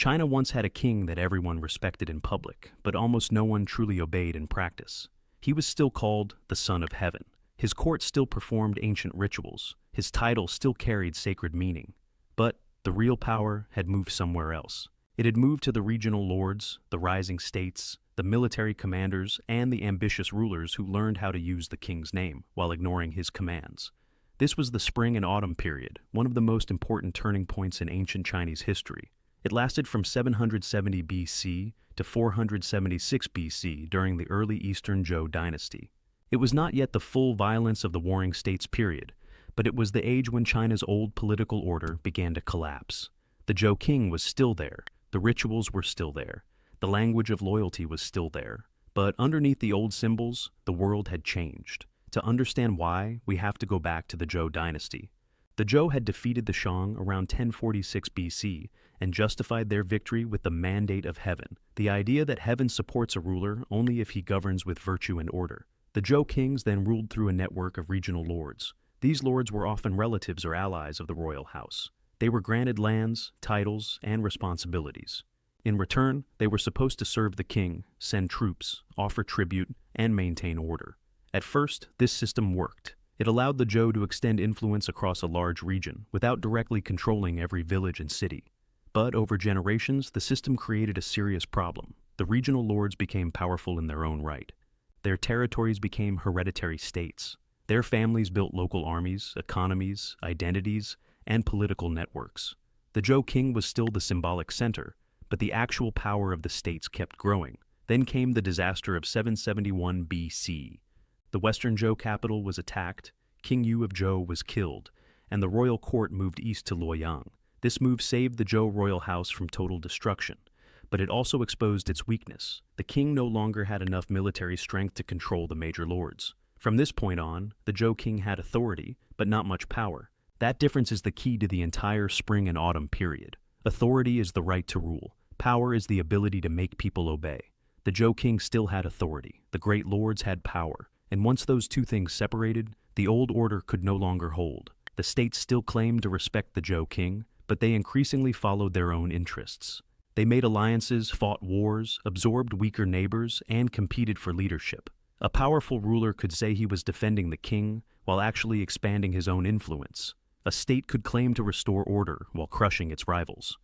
China once had a king that everyone respected in public, but almost no one truly obeyed in practice. He was still called the Son of Heaven. His court still performed ancient rituals. His title still carried sacred meaning. But the real power had moved somewhere else. It had moved to the regional lords, the rising states, the military commanders, and the ambitious rulers who learned how to use the king's name while ignoring his commands. This was the Spring and Autumn period, one of the most important turning points in ancient Chinese history. It lasted from 770 BC to 476 BC during the early Eastern Zhou dynasty. It was not yet the full violence of the warring states period, but it was the age when China's old political order began to collapse. The Zhou king was still there, the rituals were still there, the language of loyalty was still there, but underneath the old symbols, the world had changed. To understand why, we have to go back to the Zhou dynasty. The Zhou had defeated the Shang around 1046 BC and justified their victory with the mandate of heaven, the idea that heaven supports a ruler only if he governs with virtue and order. The Zhou kings then ruled through a network of regional lords. These lords were often relatives or allies of the royal house. They were granted lands, titles, and responsibilities. In return, they were supposed to serve the king, send troops, offer tribute, and maintain order. At first, this system worked. It allowed the Zhou to extend influence across a large region without directly controlling every village and city. But over generations, the system created a serious problem. The regional lords became powerful in their own right. Their territories became hereditary states. Their families built local armies, economies, identities, and political networks. The Zhou king was still the symbolic center, but the actual power of the states kept growing. Then came the disaster of 771 BC. The Western Zhou capital was attacked, King Yu of Zhou was killed, and the royal court moved east to Luoyang. This move saved the Zhou royal house from total destruction, but it also exposed its weakness. The king no longer had enough military strength to control the major lords. From this point on, the Zhou king had authority, but not much power. That difference is the key to the entire Spring and Autumn period. Authority is the right to rule. Power is the ability to make people obey. The Zhou king still had authority. The great lords had power. And once those two things separated, the old order could no longer hold. The states still claimed to respect the Zhou king, but they increasingly followed their own interests. They made alliances, fought wars, absorbed weaker neighbors, and competed for leadership. A powerful ruler could say he was defending the king while actually expanding his own influence. A state could claim to restore order while crushing its rivals.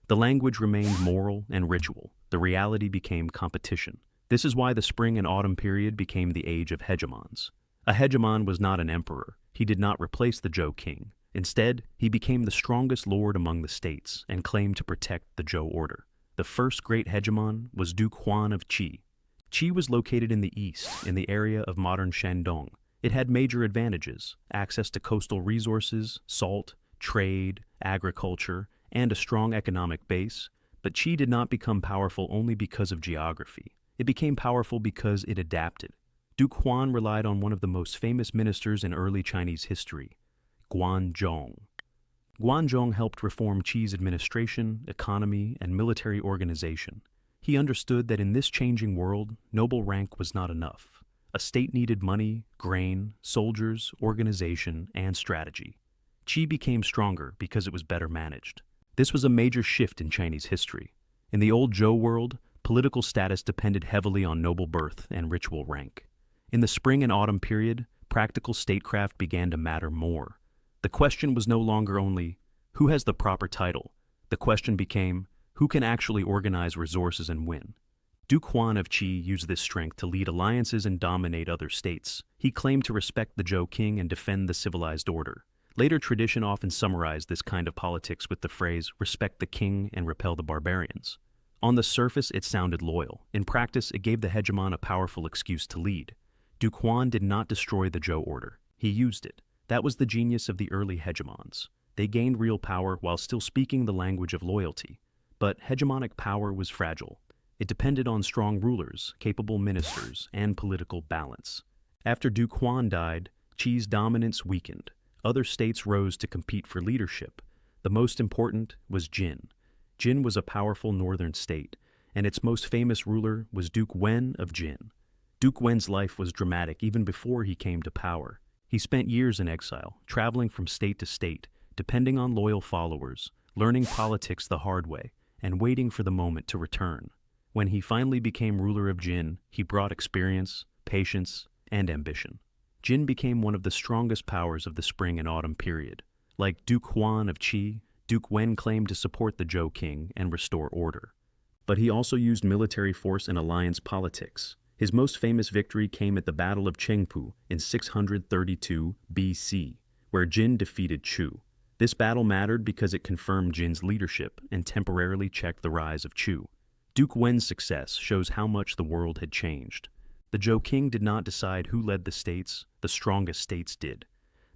The language remained moral and ritual. The reality became competition. This is why the Spring and Autumn period became the age of hegemons. A hegemon was not an emperor. He did not replace the Zhou king. Instead, he became the strongest lord among the states and claimed to protect the Zhou order. The first great hegemon was Duke Huan of Qi. Qi was located in the east, in the area of modern Shandong. It had major advantages: access to coastal resources, salt, trade, agriculture, and a strong economic base. But Qi did not become powerful only because of geography. It became powerful because it adapted. Duke Huan relied on one of the most famous ministers in early Chinese history, Guan Zhong. Guan Zhong helped reform Qi's administration, economy, and military organization. He understood that in this changing world, noble rank was not enough. A state needed money, grain, soldiers, organization, and strategy. Qi became stronger because it was better managed. This was a major shift in Chinese history. In the old Zhou world, political status depended heavily on noble birth and ritual rank. In the Spring and Autumn period, practical statecraft began to matter more. The question was no longer only, who has the proper title? The question became, who can actually organize resources and win? Duke Huan of Qi used this strength to lead alliances and dominate other states. He claimed to respect the Zhou king and defend the civilized order. Later tradition often summarized this kind of politics with the phrase, respect the king and repel the barbarians. On the surface, it sounded loyal. In practice, it gave the hegemon a powerful excuse to lead. Duke Huan did not destroy the Zhou order. He used it. That was the genius of the early hegemons. They gained real power while still speaking the language of loyalty. But hegemonic power was fragile. It depended on strong rulers, capable ministers, and political balance. After Duke Huan died, Qi's dominance weakened. Other states rose to compete for leadership. The most important was Jin. Jin was a powerful northern state, and its most famous ruler was Duke Wen of Jin. Duke Wen's life was dramatic even before he came to power. He spent years in exile, traveling from state to state, depending on loyal followers, learning politics the hard way, and waiting for the moment to return. When he finally became ruler of Jin, he brought experience, patience, and ambition. Jin became one of the strongest powers of the spring and autumn period. Like Duke Huan of Qi, Duke Wen claimed to support the Zhou king and restore order. But he also used military force and alliance politics. His most famous victory came at the Battle of Chengpu in 632 BC, where Jin defeated Chu. This battle mattered because it confirmed Jin's leadership and temporarily checked the rise of Chu. Duke Wen's success shows how much the world had changed. The Zhou king did not decide who led the states, the strongest states did.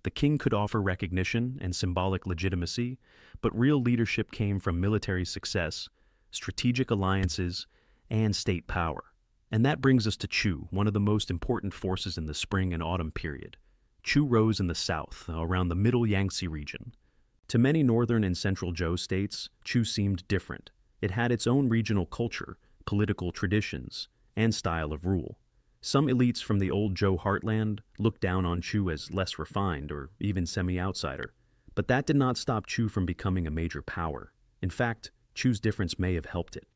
The king could offer recognition and symbolic legitimacy, but real leadership came from military success, strategic alliances, and state power. And that brings us to Chu, one of the most important forces in the spring and autumn period. Chu rose in the south, around the middle Yangtze region. To many northern and central Zhou states, Chu seemed different. It had its own regional culture, political traditions, and style of rule. Some elites from the old Zhou heartland looked down on Chu as less refined or even semi-outsider. But that did not stop Chu from becoming a major power. In fact, Chu's difference may have helped it.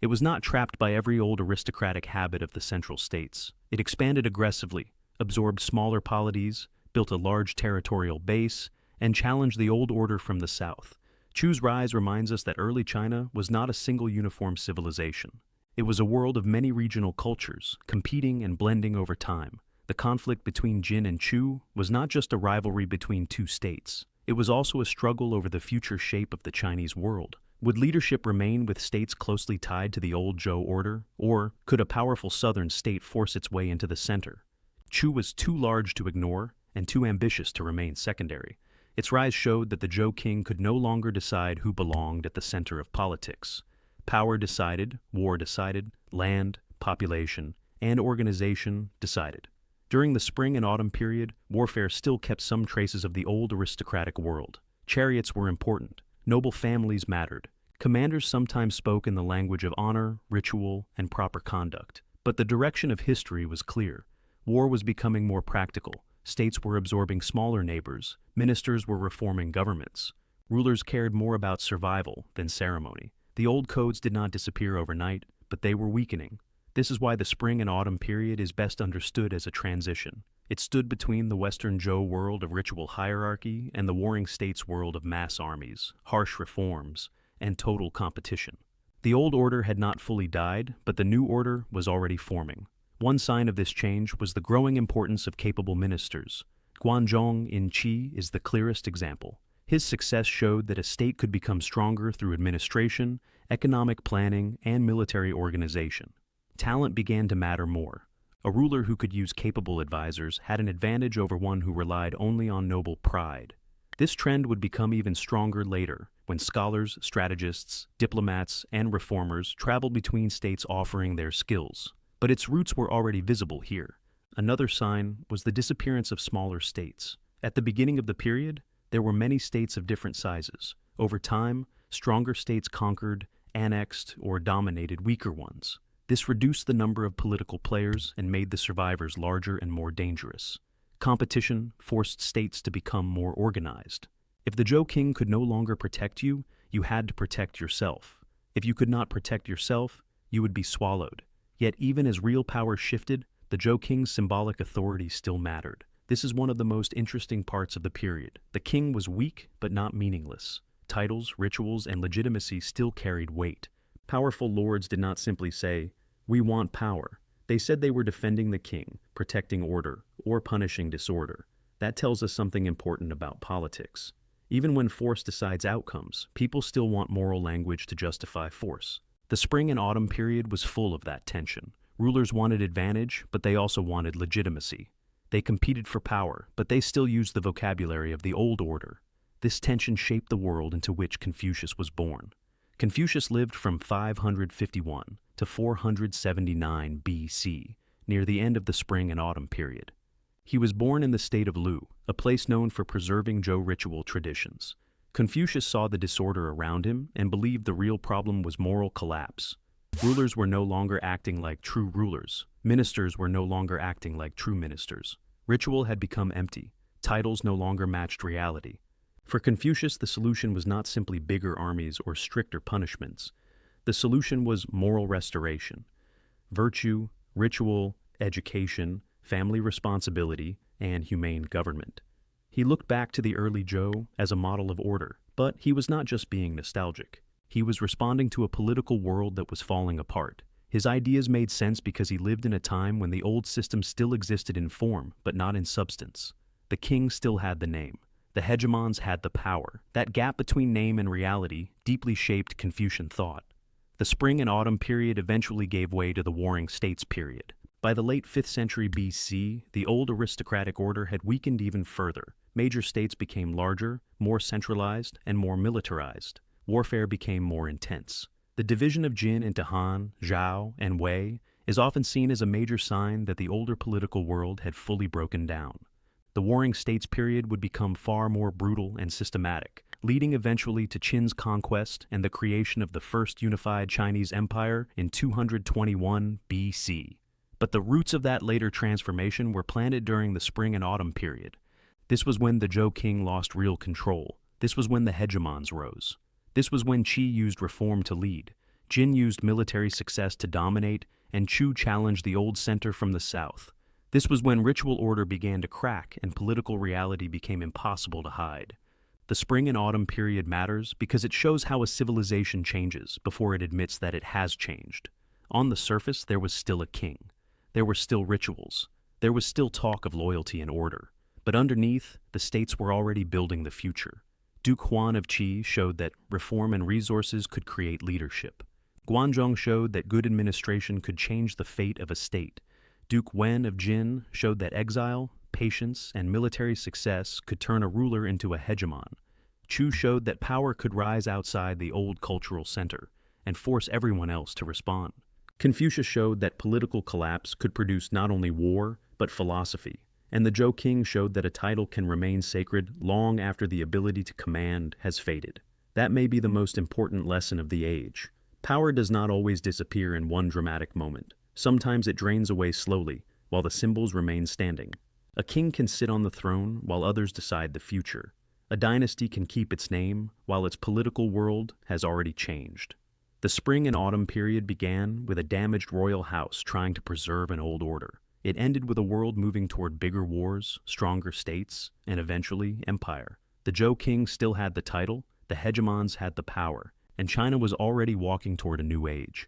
It was not trapped by every old aristocratic habit of the central states. It expanded aggressively, absorbed smaller polities, built a large territorial base, and challenged the old order from the south. Chu's rise reminds us that early China was not a single uniform civilization. It was a world of many regional cultures, competing and blending over time. The conflict between Jin and Chu was not just a rivalry between two states. It was also a struggle over the future shape of the Chinese world. Would leadership remain with states closely tied to the old Zhou order, or could a powerful southern state force its way into the center? Chu was too large to ignore and too ambitious to remain secondary. Its rise showed that the Zhou king could no longer decide who belonged at the center of politics. Power decided, war decided, land, population, and organization decided. During the spring and autumn period, warfare still kept some traces of the old aristocratic world. Chariots were important. Noble families mattered. Commanders sometimes spoke in the language of honor, ritual, and proper conduct. But the direction of history was clear. War was becoming more practical. States were absorbing smaller neighbors. Ministers were reforming governments. Rulers cared more about survival than ceremony. The old codes did not disappear overnight, but they were weakening. This is why the spring and autumn period is best understood as a transition. It stood between the Western Zhou world of ritual hierarchy and the warring states world of mass armies, harsh reforms, and total competition. The old order had not fully died, but the new order was already forming. One sign of this change was the growing importance of capable ministers. Guan Zhong in Qi is the clearest example. His success showed that a state could become stronger through administration, economic planning, and military organization. Talent began to matter more. A ruler who could use capable advisors had an advantage over one who relied only on noble pride. This trend would become even stronger later, when scholars, strategists, diplomats, and reformers traveled between states offering their skills. But its roots were already visible here. Another sign was the disappearance of smaller states. At the beginning of the period, there were many states of different sizes. Over time, stronger states conquered, annexed, or dominated weaker ones. This reduced the number of political players and made the survivors larger and more dangerous. Competition forced states to become more organized. If the Zhou king could no longer protect you, you had to protect yourself. If you could not protect yourself, you would be swallowed. Yet even as real power shifted, the Zhou king's symbolic authority still mattered. This is one of the most interesting parts of the period. The king was weak but not meaningless. Titles, rituals, and legitimacy still carried weight. Powerful lords did not simply say, "We want power." They said they were defending the king, protecting order, or punishing disorder. That tells us something important about politics. Even when force decides outcomes, people still want moral language to justify force. The spring and autumn period was full of that tension. Rulers wanted advantage, but they also wanted legitimacy. They competed for power, but they still used the vocabulary of the old order. This tension shaped the world into which Confucius was born. Confucius lived from 551 to 479 BC, near the end of the spring and autumn period. He was born in the state of Lu, a place known for preserving Zhou ritual traditions. Confucius saw the disorder around him and believed the real problem was moral collapse. Rulers were no longer acting like true rulers. Ministers were no longer acting like true ministers. Ritual had become empty. Titles no longer matched reality. For Confucius, the solution was not simply bigger armies or stricter punishments. The solution was moral restoration. Virtue, ritual, education, family responsibility, and humane government. He looked back to the early Zhou as a model of order, but he was not just being nostalgic. He was responding to a political world that was falling apart. His ideas made sense because he lived in a time when the old system still existed in form, but not in substance. The king still had the name. The hegemons had the power. That gap between name and reality deeply shaped Confucian thought. The Spring and Autumn period eventually gave way to the Warring States period. By the late 5th century BC, the old aristocratic order had weakened even further. Major states became larger, more centralized, and more militarized. Warfare became more intense. The division of Jin into Han, Zhao, and Wei is often seen as a major sign that the older political world had fully broken down. The Warring States period would become far more brutal and systematic, leading eventually to Qin's conquest and the creation of the first unified Chinese empire in 221 BC. But the roots of that later transformation were planted during the Spring and Autumn period. This was when the Zhou king lost real control. This was when the hegemons rose. This was when Qi used reform to lead, Jin used military success to dominate, and Chu challenged the old center from the south. This was when ritual order began to crack and political reality became impossible to hide. The Spring and Autumn period matters because it shows how a civilization changes before it admits that it has changed. On the surface, there was still a king. There were still rituals. There was still talk of loyalty and order. But underneath, the states were already building the future. Duke Huan of Qi showed that reform and resources could create leadership. Guan Zhong showed that good administration could change the fate of a state. Duke Wen of Jin showed that exile, patience, and military success could turn a ruler into a hegemon. Chu showed that power could rise outside the old cultural center and force everyone else to respond. Confucius showed that political collapse could produce not only war, but philosophy. And the Zhou king showed that a title can remain sacred long after the ability to command has faded. That may be the most important lesson of the age. Power does not always disappear in one dramatic moment. Sometimes it drains away slowly, while the symbols remain standing. A king can sit on the throne while others decide the future. A dynasty can keep its name while its political world has already changed. The Spring and Autumn period began with a damaged royal house trying to preserve an old order. It ended with a world moving toward bigger wars, stronger states, and eventually empire. The Zhou king still had the title, the hegemons had the power, and China was already walking toward a new age.